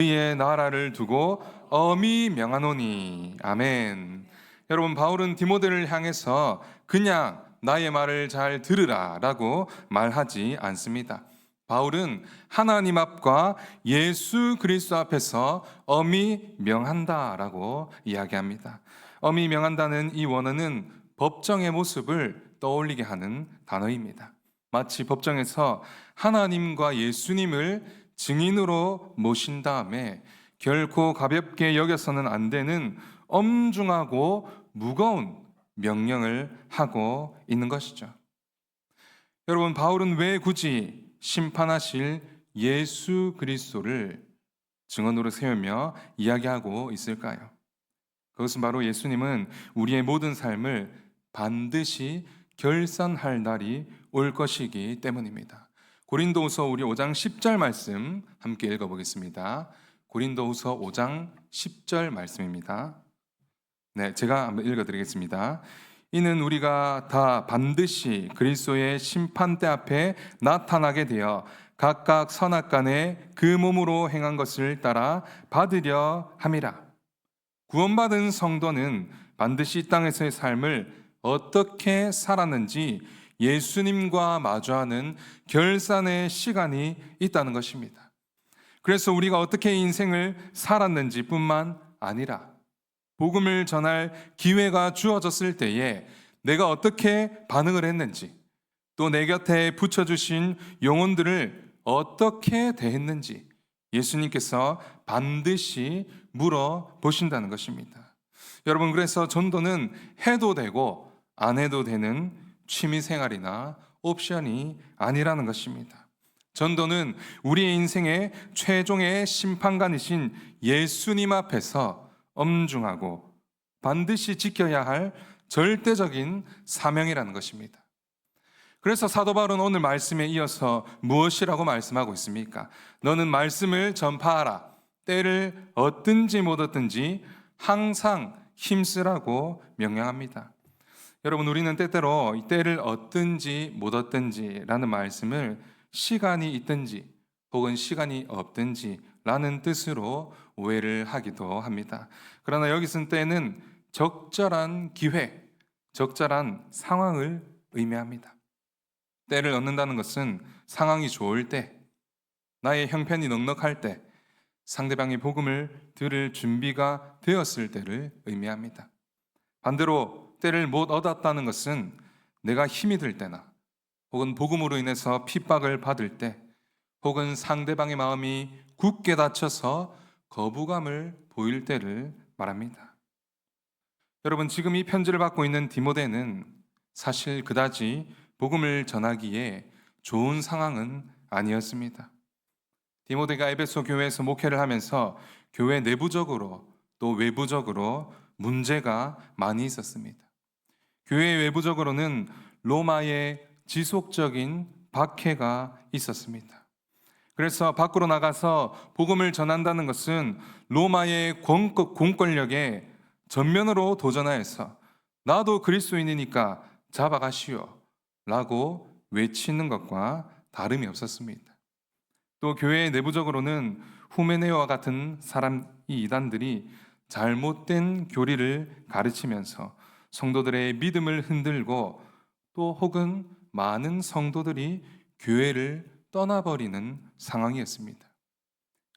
그의 나라를 두고 엄히 명하노니. 아멘. 여러분, 바울은 디모데를 향해서 그냥 나의 말을 잘 들으라 라고 말하지 않습니다. 바울은 하나님 앞과 예수 그리스도 앞에서 엄히 명한다 라고 이야기합니다. 엄히 명한다는 이 원어는 법정의 모습을 떠올리게 하는 단어입니다. 마치 법정에서 하나님과 예수님을 증인으로 모신 다음에 결코 가볍게 여겨서는 안 되는 엄중하고 무거운 명령을 하고 있는 것이죠. 여러분, 바울은 왜 굳이 심판하실 예수 그리스도를 증언으로 세우며 이야기하고 있을까요? 그것은 바로 예수님은 우리의 모든 삶을 반드시 결산할 날이 올 것이기 때문입니다. 고린도후서 우리 5장 10절 말씀 함께 읽어보겠습니다. 고린도후서 5장 10절 말씀입니다. 네, 제가 한번 읽어드리겠습니다. 이는 우리가 다 반드시 그리스도의 심판대 앞에 나타나게 되어 각각 선악간에 그 몸으로 행한 것을 따라 받으려 함이라. 구원받은 성도는 반드시 이 땅에서의 삶을 어떻게 살았는지 예수님과 마주하는 결산의 시간이 있다는 것입니다. 그래서 우리가 어떻게 인생을 살았는지 뿐만 아니라 복음을 전할 기회가 주어졌을 때에 내가 어떻게 반응을 했는지, 또 내 곁에 붙여주신 영혼들을 어떻게 대했는지 예수님께서 반드시 물어보신다는 것입니다. 여러분, 그래서 전도는 해도 되고 안 해도 되는 취미생활이나 옵션이 아니라는 것입니다. 전도는 우리의 인생의 최종의 심판관이신 예수님 앞에서 엄중하고 반드시 지켜야 할 절대적인 사명이라는 것입니다. 그래서 사도 바울은 오늘 말씀에 이어서 무엇이라고 말씀하고 있습니까? 너는 말씀을 전파하라. 때를 얻든지 못 얻든지 항상 힘쓰라고 명령합니다. 여러분, 우리는 때때로 이 때를 얻든지 못 얻든지라는 말씀을 시간이 있든지 혹은 시간이 없든지 라는 뜻으로 오해를 하기도 합니다. 그러나 여기 쓴 때는 적절한 기회, 적절한 상황을 의미합니다. 때를 얻는다는 것은 상황이 좋을 때, 나의 형편이 넉넉할 때, 상대방의 복음을 들을 준비가 되었을 때를 의미합니다. 반대로 때를 못 얻었다는 것은 내가 힘이 들 때나 혹은 복음으로 인해서 핍박을 받을 때 혹은 상대방의 마음이 굳게 닫혀서 거부감을 보일 때를 말합니다. 여러분, 지금 이 편지를 받고 있는 디모데는 사실 그다지 복음을 전하기에 좋은 상황은 아니었습니다. 디모데가 에베소 교회에서 목회를 하면서 교회 내부적으로 또 외부적으로 문제가 많이 있었습니다. 교회 외부적으로는 로마의 지속적인 박해가 있었습니다. 그래서 밖으로 나가서 복음을 전한다는 것은 로마의 공권력에 전면으로 도전하여서 나도 그리스도인이니까 잡아가시오 라고 외치는 것과 다름이 없었습니다. 또 교회 내부적으로는 후메네오와 같은 이단들이 잘못된 교리를 가르치면서 성도들의 믿음을 흔들고 또 혹은 많은 성도들이 교회를 떠나버리는 상황이었습니다.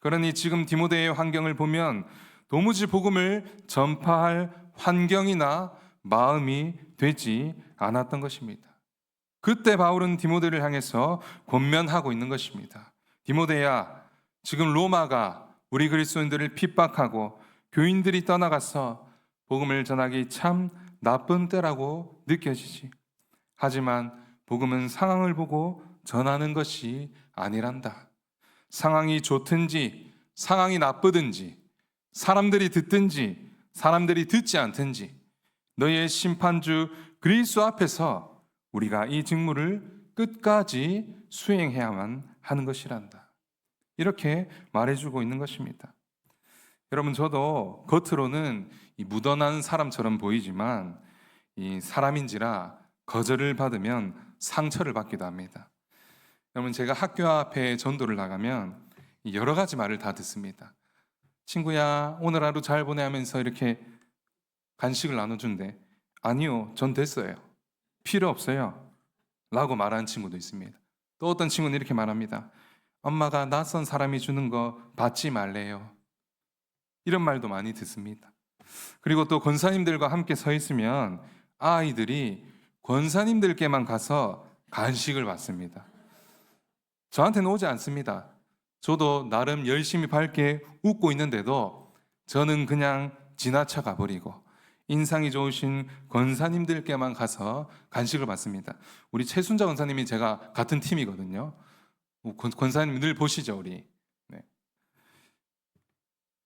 그러니 지금 디모데의 환경을 보면 도무지 복음을 전파할 환경이나 마음이 되지 않았던 것입니다. 그때 바울은 디모데를 향해서 권면하고 있는 것입니다. 디모데야, 지금 로마가 우리 그리스도인들을 핍박하고 교인들이 떠나가서 복음을 전하기 참 나쁜 때라고 느껴지지. 하지만 복음은 상황을 보고 전하는 것이 아니란다. 상황이 좋든지 상황이 나쁘든지 사람들이 듣든지 사람들이 듣지 않든지 너의 심판주 그리스도 앞에서 우리가 이 직무를 끝까지 수행해야만 하는 것이란다. 이렇게 말해주고 있는 것입니다. 여러분, 저도 겉으로는 이 무던한 사람처럼 보이지만 이 사람인지라 거절을 받으면 상처를 받기도 합니다. 여러분, 제가 학교 앞에 전도를 나가면 여러 가지 말을 다 듣습니다. 친구야, 오늘 하루 잘 보내 하면서 이렇게 간식을 나눠준대. 아니요, 전 됐어요. 필요 없어요. 라고 말하는 친구도 있습니다. 또 어떤 친구는 이렇게 말합니다. 엄마가 낯선 사람이 주는 거 받지 말래요. 이런 말도 많이 듣습니다. 그리고 또 권사님들과 함께 서 있으면 아이들이 권사님들께만 가서 간식을 받습니다. 저한테는 오지 않습니다. 저도 나름 열심히 밝게 웃고 있는데도 저는 그냥 지나쳐 가버리고 인상이 좋으신 권사님들께만 가서 간식을 받습니다. 우리 최순자 권사님이 제가 같은 팀이거든요. 권사님 늘 보시죠, 우리. 네.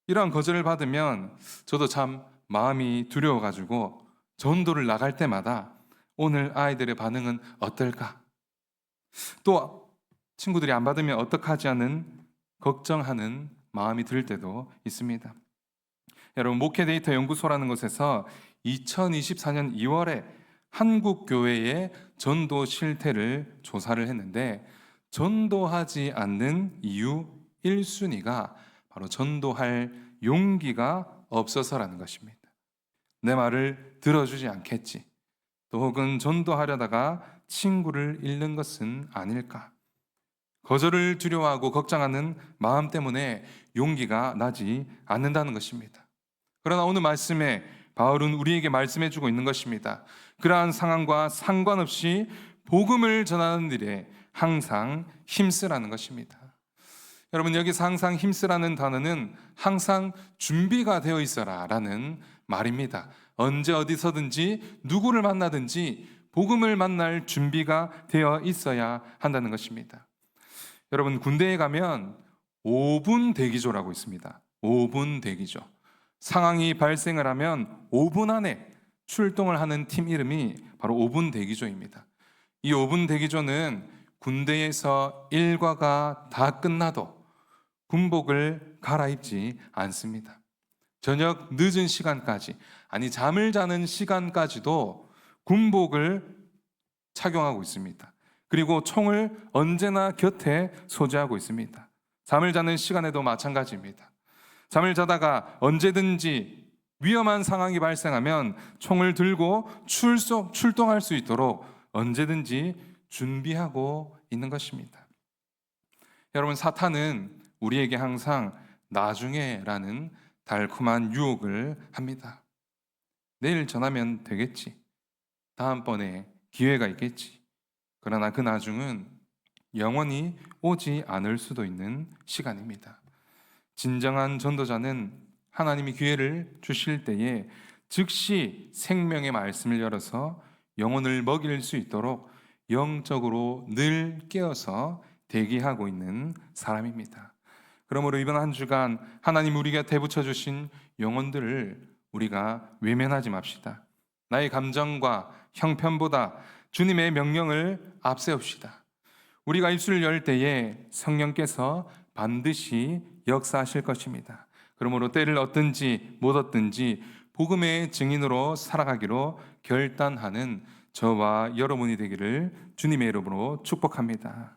이러한 거절을 받으면 저도 참 마음이 두려워가지고 전도를 나갈 때마다 오늘 아이들의 반응은 어떨까? 또 친구들이 안 받으면 어떡하지 하는 걱정하는 마음이 들 때도 있습니다. 여러분, 목회데이터 연구소라는 곳에서 2024년 2월에 한국 교회의 전도 실태를 조사를 했는데 전도하지 않는 이유 1순위가 바로 전도할 용기가 없어서라는 것입니다. 내 말을 들어주지 않겠지. 또 혹은 전도하려다가 친구를 잃는 것은 아닐까. 거절을 두려워하고 걱정하는 마음 때문에 용기가 나지 않는다는 것입니다. 그러나 오늘 말씀에 바울은 우리에게 말씀해 주고 있는 것입니다. 그러한 상황과 상관없이 복음을 전하는 일에 항상 힘쓰라는 것입니다. 여러분, 여기서 항상 힘쓰라는 단어는 항상 준비가 되어 있어라 라는 말입니다. 언제 어디서든지 누구를 만나든지 복음을 만날 준비가 되어 있어야 한다는 것입니다. 여러분, 군대에 가면 5분 대기조라고 있습니다. 5분 대기조. 상황이 발생을 하면 5분 안에 출동을 하는 팀 이름이 바로 5분 대기조입니다. 이 5분 대기조는 군대에서 일과가 다 끝나도 군복을 갈아입지 않습니다. 저녁 늦은 시간까지, 아니 잠을 자는 시간까지도 군복을 착용하고 있습니다. 그리고 총을 언제나 곁에 소지하고 있습니다. 잠을 자는 시간에도 마찬가지입니다. 잠을 자다가 언제든지 위험한 상황이 발생하면 총을 들고 출동할 수 있도록 언제든지 준비하고 있는 것입니다. 여러분, 사탄은 우리에게 항상 나중에라는 달콤한 유혹을 합니다. 내일 전하면 되겠지. 다음번에 기회가 있겠지. 그러나 그 나중은 영원히 오지 않을 수도 있는 시간입니다. 진정한 전도자는 하나님이 기회를 주실 때에 즉시 생명의 말씀을 열어서 영혼을 먹일 수 있도록 영적으로 늘 깨어서 대기하고 있는 사람입니다. 그러므로 이번 한 주간 하나님 우리 곁에 붙여주신 영혼들을 우리가 외면하지 맙시다. 나의 감정과 형편보다 주님의 명령을 앞세웁시다. 우리가 입술을 열 때에 성령께서 반드시 역사하실 것입니다. 그러므로 때를 얻든지 못 얻든지 복음의 증인으로 살아가기로 결단하는 저와 여러분이 되기를 주님의 이름으로 축복합니다.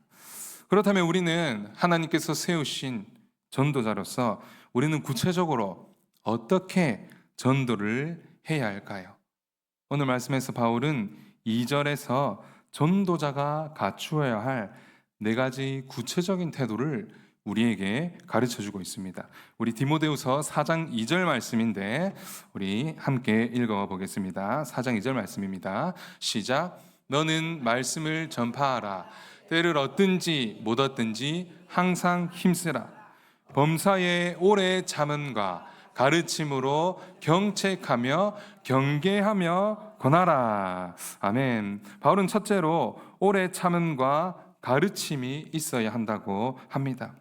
그렇다면 우리는 하나님께서 세우신 전도자로서 우리는 구체적으로 어떻게 전도를 해야 할까요? 오늘 말씀에서 바울은 2절에서 전도자가 갖추어야 할 4가지 구체적인 태도를 우리에게 가르쳐주고 있습니다. 우리 디모데후서 4장 2절 말씀인데 우리 함께 읽어보겠습니다. 4장 2절 말씀입니다. 시작. 너는 말씀을 전파하라. 때를 얻든지 못 얻든지 항상 힘쓰라. 범사에 오래 참음과 가르침으로 경책하며 경계하며 권하라. 아멘. 바울은 첫째로 오래 참음과 가르침이 있어야 한다고 합니다.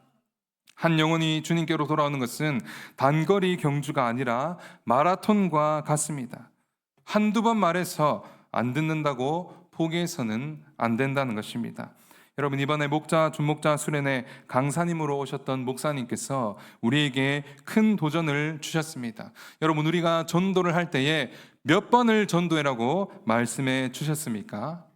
한 영혼이 주님께로 돌아오는 것은 단거리 경주가 아니라 마라톤과 같습니다. 한두 번 말해서 안 듣는다고 포기해서는 안 된다는 것입니다. 여러분, 이번에 목자 준목자 수련회 강사님으로 오셨던 목사님께서 우리에게 큰 도전을 주셨습니다. 여러분, 우리가 전도를 할 때에 몇 번을 전도해라고 말씀해 주셨습니까?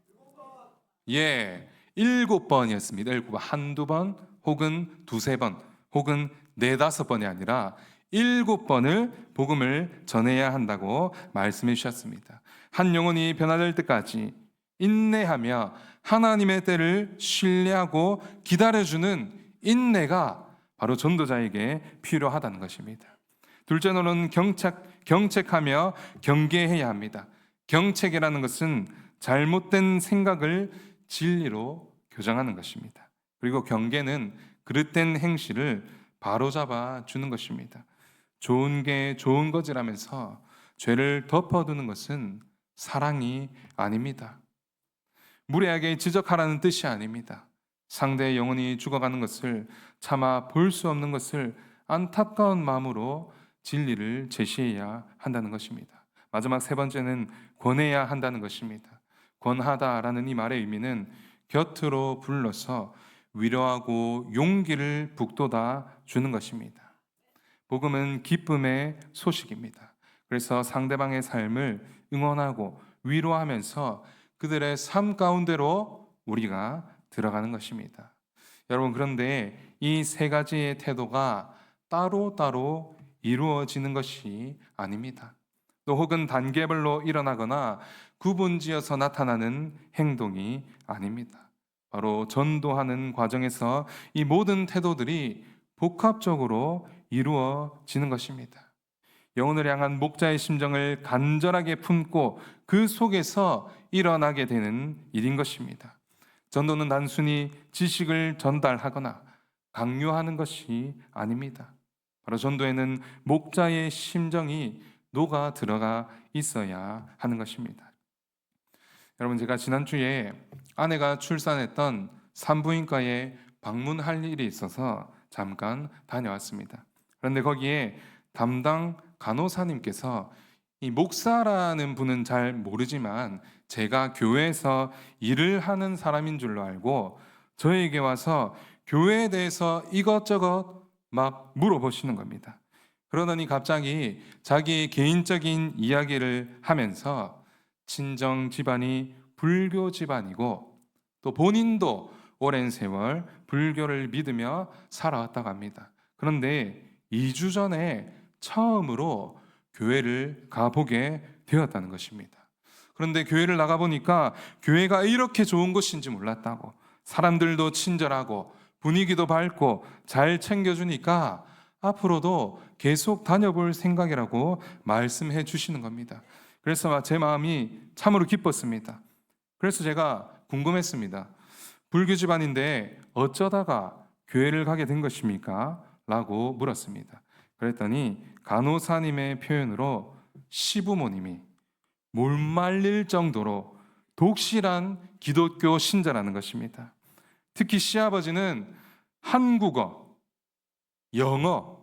예, 7번이었습니다. 7번. 한두 번 혹은 두세 번 혹은 4-5번이 아니라 7번을 복음을 전해야 한다고 말씀해 주셨습니다. 한 영혼이 변화될 때까지 인내하며 하나님의 때를 신뢰하고 기다려주는 인내가 바로 전도자에게 필요하다는 것입니다. 둘째로는 경책하며 경계해야 합니다. 경책이라는 것은 잘못된 생각을 진리로 교정하는 것입니다. 그리고 경계는 그릇된 행실을 바로잡아 주는 것입니다. 좋은 게 좋은 것이라면서 죄를 덮어두는 것은 사랑이 아닙니다. 무례하게 지적하라는 뜻이 아닙니다. 상대의 영혼이 죽어가는 것을 차마 볼 수 없는 것을 안타까운 마음으로 진리를 제시해야 한다는 것입니다. 마지막 세 번째는 권해야 한다는 것입니다. 권하다라는 이 말의 의미는 곁으로 불러서 위로하고 용기를 북돋아 주는 것입니다. 복음은 기쁨의 소식입니다. 그래서 상대방의 삶을 응원하고 위로하면서 그들의 삶 가운데로 우리가 들어가는 것입니다. 여러분, 그런데 이 세 가지의 태도가 따로따로 이루어지는 것이 아닙니다. 또 혹은 단계별로 일어나거나 구분지어서 나타나는 행동이 아닙니다. 바로 전도하는 과정에서 이 모든 태도들이 복합적으로 이루어지는 것입니다. 영혼을 향한 목자의 심정을 간절하게 품고 그 속에서 일어나게 되는 일인 것입니다. 전도는 단순히 지식을 전달하거나 강요하는 것이 아닙니다. 바로 전도에는 목자의 심정이 녹아 들어가 있어야 하는 것입니다. 여러분, 제가 지난주에 아내가 출산했던 산부인과에 방문할 일이 있어서 잠깐 다녀왔습니다. 그런데 거기에 담당 간호사님께서 이 목사라는 분은 잘 모르지만 제가 교회에서 일을 하는 사람인 줄로 알고 저에게 와서 교회에 대해서 이것저것 막 물어보시는 겁니다. 그러더니 갑자기 자기 개인적인 이야기를 하면서 친정 집안이 불교 집안이고 또 본인도 오랜 세월 불교를 믿으며 살아왔다고 합니다. 그런데 2주 전에 처음으로 교회를 가보게 되었다는 것입니다. 그런데 교회를 나가보니까 교회가 이렇게 좋은 곳인지 몰랐다고, 사람들도 친절하고 분위기도 밝고 잘 챙겨주니까 앞으로도 계속 다녀볼 생각이라고 말씀해 주시는 겁니다. 그래서 제 마음이 참으로 기뻤습니다. 그래서 제가 궁금했습니다. 불교 집안인데 어쩌다가 교회를 가게 된 것입니까? 라고 물었습니다. 그랬더니 간호사님의 표현으로 시부모님이 몰말릴 정도로 독실한 기독교 신자라는 것입니다. 특히 시아버지는 한국어, 영어,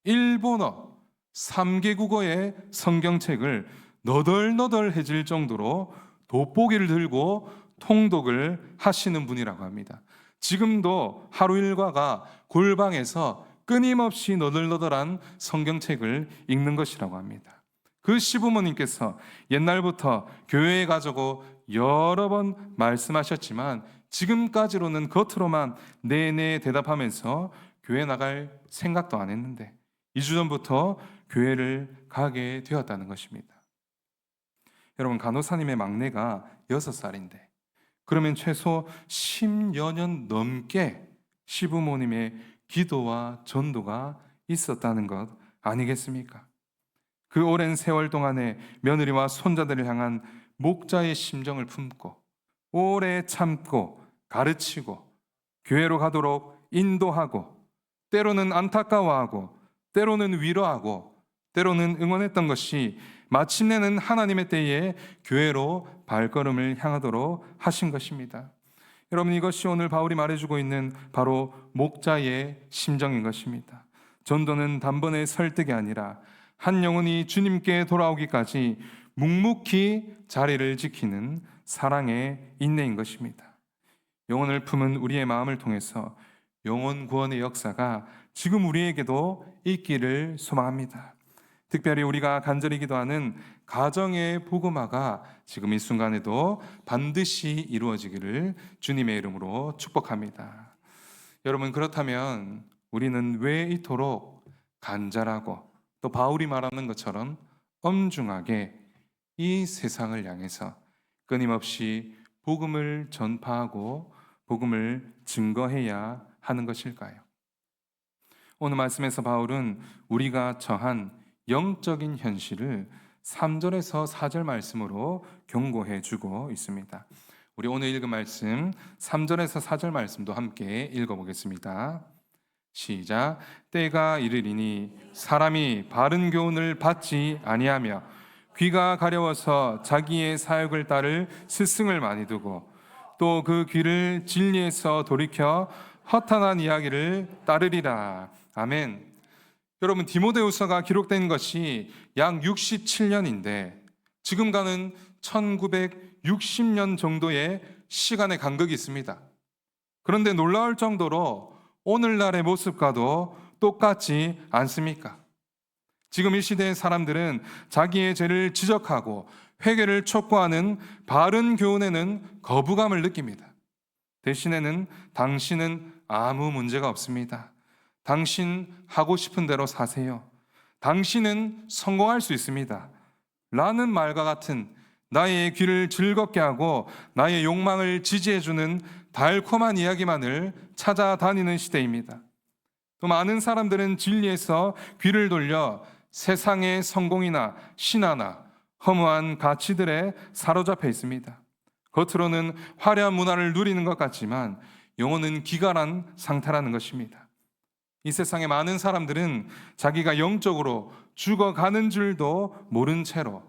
일본어 3개국어의 성경책을 너덜너덜해질 정도로 돋보기를 들고 통독을 하시는 분이라고 합니다. 지금도 하루 일과가 골방에서 끊임없이 너덜너덜한 성경책을 읽는 것이라고 합니다. 그 시부모님께서 옛날부터 교회에 가자고 여러 번 말씀하셨지만 지금까지로는 겉으로만 네네 대답하면서 교회 나갈 생각도 안 했는데 2주 전부터 교회를 가게 되었다는 것입니다. 여러분, 간호사님의 막내가 6살인데 그러면 최소 10여 년 넘게 시부모님의 기도와 전도가 있었다는 것 아니겠습니까? 그 오랜 세월 동안에 며느리와 손자들을 향한 목자의 심정을 품고 오래 참고 가르치고 교회로 가도록 인도하고 때로는 안타까워하고 때로는 위로하고 때로는 응원했던 것이 마침내는 하나님의 때에 교회로 발걸음을 향하도록 하신 것입니다. 여러분, 이것이 오늘 바울이 말해주고 있는 바로 목자의 심정인 것입니다. 전도는 단번에 설득이 아니라 한 영혼이 주님께 돌아오기까지 묵묵히 자리를 지키는 사랑의 인내인 것입니다. 영혼을 품은 우리의 마음을 통해서 영혼 구원의 역사가 지금 우리에게도 있기를 소망합니다. 특별히 우리가 간절히 기도하는 가정의 복음화가 지금 이 순간에도 반드시 이루어지기를 주님의 이름으로 축복합니다. 여러분, 그렇다면 우리는 왜 이토록 간절하고 또 바울이 말하는 것처럼 엄중하게 이 세상을 향해서 끊임없이 복음을 전파하고 복음을 증거해야 하는 것일까요? 오늘 말씀에서 바울은 우리가 처한 영적인 현실을 3절에서 4절 말씀으로 경고해 주고 있습니다. 우리 오늘 읽은 말씀 3절에서 4절 말씀도 함께 읽어보겠습니다. 시작. 때가 이르리니 사람이 바른 교훈을 받지 아니하며 귀가 가려워서 자기의 사역을 따를 스승을 많이 두고 또 그 귀를 진리에서 돌이켜 허탄한 이야기를 따르리라. 아멘. 여러분, 디모데후서가 기록된 것이 약 67년인데 지금과는 1960년 정도의 시간의 간극이 있습니다. 그런데 놀라울 정도로 오늘날의 모습과도 똑같지 않습니까? 지금 이 시대의 사람들은 자기의 죄를 지적하고 회개를 촉구하는 바른 교훈에는 거부감을 느낍니다. 대신에는 당신은 아무 문제가 없습니다. 당신 하고 싶은 대로 사세요. 당신은 성공할 수 있습니다. 라는 말과 같은 나의 귀를 즐겁게 하고 나의 욕망을 지지해주는 달콤한 이야기만을 찾아다니는 시대입니다. 또 많은 사람들은 진리에서 귀를 돌려 세상의 성공이나 신화나 허무한 가치들에 사로잡혀 있습니다. 겉으로는 화려한 문화를 누리는 것 같지만 영혼은 기갈한 상태라는 것입니다. 이 세상의 많은 사람들은 자기가 영적으로 죽어가는 줄도 모른 채로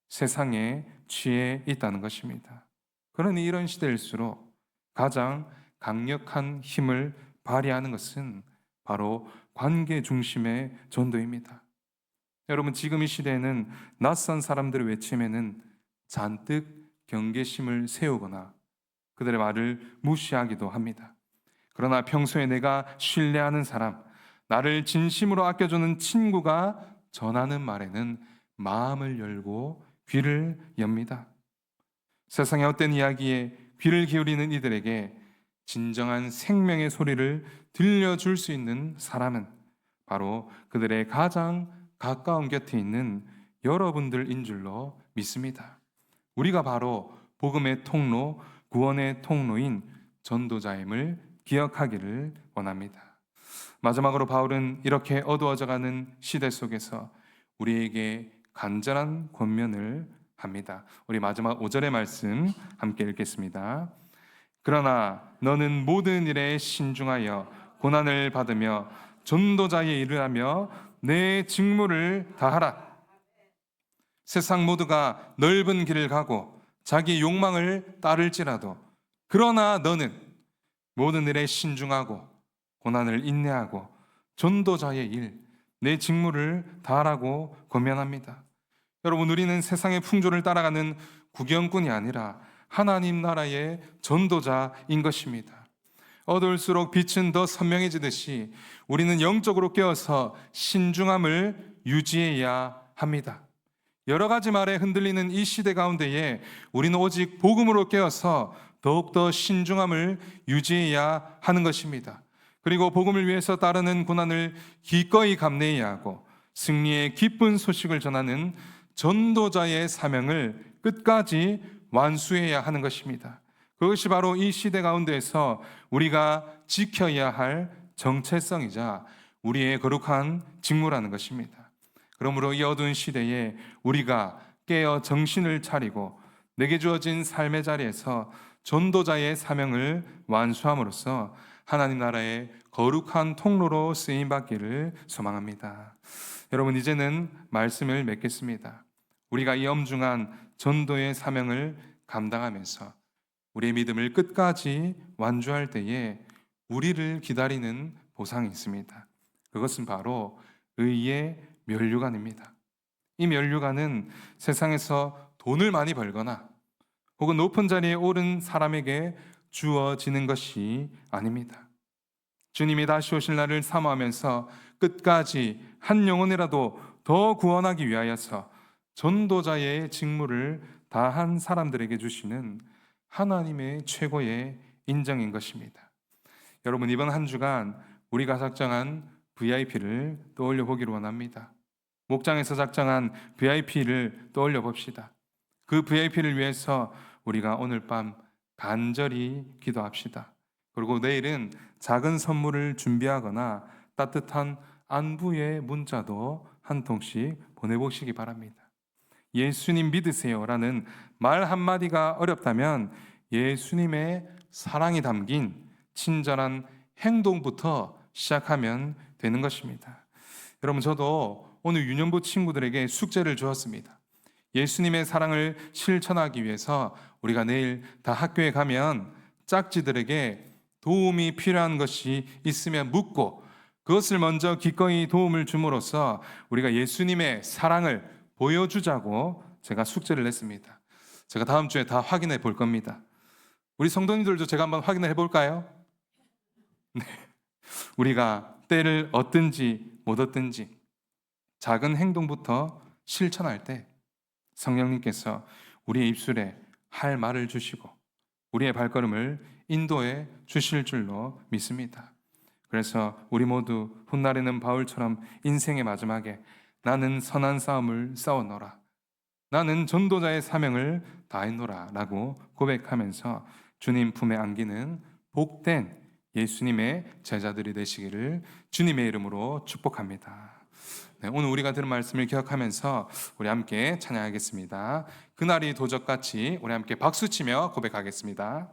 세상에 취해 있다는 것입니다. 그러니 이런 시대일수록 가장 강력한 힘을 발휘하는 것은 바로 관계 중심의 전도입니다. 여러분, 지금 이 시대에는 낯선 사람들의 외침에는 잔뜩 경계심을 세우거나 그들의 말을 무시하기도 합니다. 그러나 평소에 내가 신뢰하는 사람, 나를 진심으로 아껴주는 친구가 전하는 말에는 마음을 열고 귀를 엽니다. 세상의 헛된 이야기에 귀를 기울이는 이들에게 진정한 생명의 소리를 들려줄 수 있는 사람은 바로 그들의 가장 가까운 곁에 있는 여러분들인 줄로 믿습니다. 우리가 바로 복음의 통로, 구원의 통로인 전도자임을 기억하기를 원합니다. 마지막으로 바울은 이렇게 어두워져가는 시대 속에서 우리에게 간절한 권면을 합니다. 우리 마지막 5절의 말씀 함께 읽겠습니다. 그러나 너는 모든 일에 신중하여 고난을 받으며 전도자의 일을 하며 내 직무를 다하라. 세상 모두가 넓은 길을 가고 자기 욕망을 따를지라도 그러나 너는 모든 일에 신중하고 고난을 인내하고 전도자의 일, 내 직무를 다하라고 권면합니다. 여러분, 우리는 세상의 풍조를 따라가는 구경꾼이 아니라 하나님 나라의 전도자인 것입니다. 어두울수록 빛은 더 선명해지듯이 우리는 영적으로 깨어서 신중함을 유지해야 합니다. 여러 가지 말에 흔들리는 이 시대 가운데에 우리는 오직 복음으로 깨어서 더욱더 신중함을 유지해야 하는 것입니다. 그리고 복음을 위해서 따르는 고난을 기꺼이 감내해야 하고 승리의 기쁜 소식을 전하는 전도자의 사명을 끝까지 완수해야 하는 것입니다. 그것이 바로 이 시대 가운데에서 우리가 지켜야 할 정체성이자 우리의 거룩한 직무라는 것입니다. 그러므로 이 어두운 시대에 우리가 깨어 정신을 차리고 내게 주어진 삶의 자리에서 전도자의 사명을 완수함으로써 하나님 나라의 거룩한 통로로 쓰임받기를 소망합니다. 여러분, 이제는 말씀을 맺겠습니다. 우리가 이 엄중한 전도의 사명을 감당하면서 우리의 믿음을 끝까지 완주할 때에 우리를 기다리는 보상이 있습니다. 그것은 바로 의의 면류관입니다. 이 면류관은 세상에서 돈을 많이 벌거나 혹은 높은 자리에 오른 사람에게 주어지는 것이 아닙니다. 주님이 다시 오실 날을 사모하면서 끝까지 한 영혼이라도 더 구원하기 위하여서 전도자의 직무를 다한 사람들에게 주시는 하나님의 최고의 인정인 것입니다. 여러분, 이번 한 주간 우리가 작정한 VIP를 떠올려 보기를 원합니다. 목장에서 작정한 VIP를 떠올려 봅시다. 그 VIP를 위해서 우리가 오늘 밤 간절히 기도합시다. 그리고 내일은 작은 선물을 준비하거나 따뜻한 안부의 문자도 한 통씩 보내보시기 바랍니다. 예수님 믿으세요라는 말 한마디가 어렵다면 예수님의 사랑이 담긴 친절한 행동부터 시작하면 되는 것입니다. 여러분, 저도 오늘 유년부 친구들에게 숙제를 주었습니다. 예수님의 사랑을 실천하기 위해서 우리가 내일 다 학교에 가면 짝지들에게 도움이 필요한 것이 있으면 묻고 그것을 먼저 기꺼이 도움을 줌으로써 우리가 예수님의 사랑을 보여주자고 제가 숙제를 냈습니다. 제가 다음 주에 다 확인해 볼 겁니다. 우리 성도님들도 제가 한번 확인을 해볼까요? 네. 우리가 때를 얻든지 못 얻든지 작은 행동부터 실천할 때 성령님께서 우리의 입술에 할 말을 주시고 우리의 발걸음을 인도해 주실 줄로 믿습니다. 그래서 우리 모두 훗날에는 바울처럼 인생의 마지막에 나는 선한 싸움을 싸웠노라, 나는 전도자의 사명을 다했노라 라고 고백하면서 주님 품에 안기는 복된 예수님의 제자들이 되시기를 주님의 이름으로 축복합니다. 네, 오늘 우리가 들은 말씀을 기억하면서 우리 함께 찬양하겠습니다. 그날이 도적같이 우리 함께 박수치며 고백하겠습니다.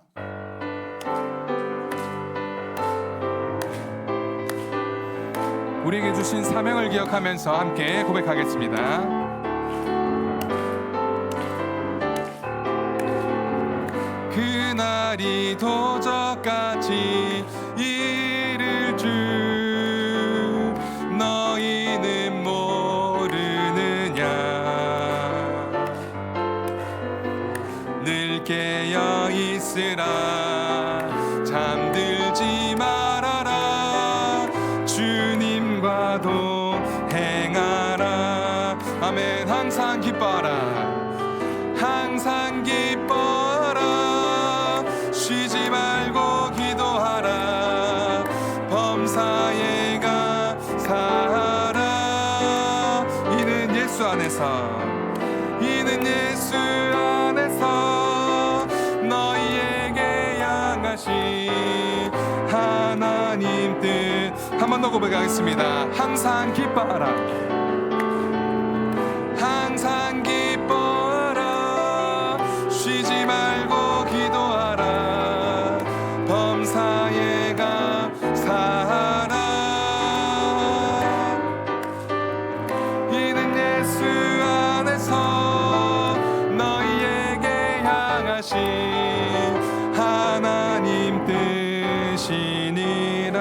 우리에게 주신 사명을 기억하면서 함께 고백하겠습니다. 그날이 도적같이 이를 줄 너희는 모르느냐. 늘 깨어 있으라, 잠들지 말아라, 주님과도 행하라. 아멘. 항상 기뻐하라, 항상 기뻐하라, 쉬지 말고 기도하라, 범사에 감사하라. 이는 예수 안에서, 이는 예수 안에서 너희에게 향하신 하나님 뜻. 한 번 더 고백하겠습니다. 항상 기뻐하라, 항상 기뻐하라, 쉬지 말고 기도하라, 범사에 감사하라. 이는 예수 안에서 너희에게 향하신 하나님 뜻이니라.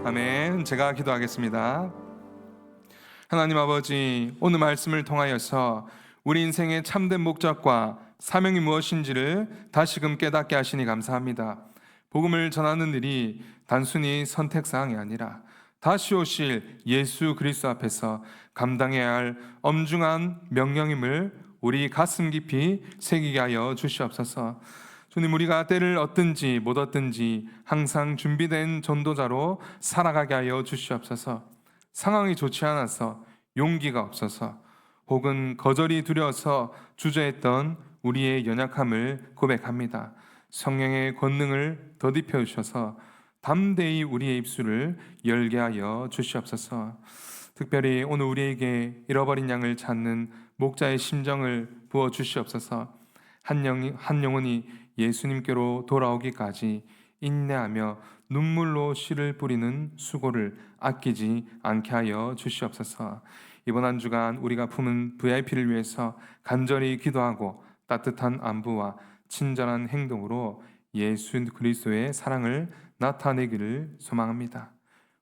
아멘. 제가 기도하겠습니다. 하나님 아버지, 오늘 말씀을 통하여서 우리 인생의 참된 목적과 사명이 무엇인지를 다시금 깨닫게 하시니 감사합니다. 복음을 전하는 일이 단순히 선택사항이 아니라 다시 오실 예수 그리스도 앞에서 감당해야 할 엄중한 명령임을 우리 가슴 깊이 새기게 하여 주시옵소서. 주님, 우리가 때를 얻든지 못 얻든지 항상 준비된 전도자로 살아가게 하여 주시옵소서. 상황이 좋지 않아서, 용기가 없어서, 혹은 거절이 두려워서 주저했던 우리의 연약함을 고백합니다. 성령의 권능을 더딥혀 주셔서 담대히 우리의 입술을 열게 하여 주시옵소서. 특별히 오늘 우리에게 잃어버린 양을 찾는 목자의 심정을 부어 주시옵소서. 한 영혼이 예수님께로 돌아오기까지 인내하며 눈물로 씨를 뿌리는 수고를 아끼지 않게 하여 주시옵소서. 이번 한 주간 우리가 품은 VIP를 위해서 간절히 기도하고 따뜻한 안부와 친절한 행동으로 예수 그리스도의 사랑을 나타내기를 소망합니다.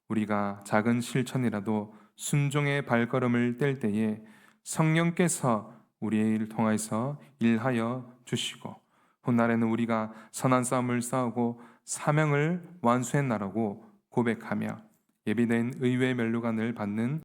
우리가 작은 실천이라도 순종의 발걸음을 뗄 때에 성령께서 우리의 일을 통해서 일하여 주시고 훗날에는 우리가 선한 싸움을 싸우고 사명을 완수했나라고 고백하며 예비된 의외의 면류관을 받는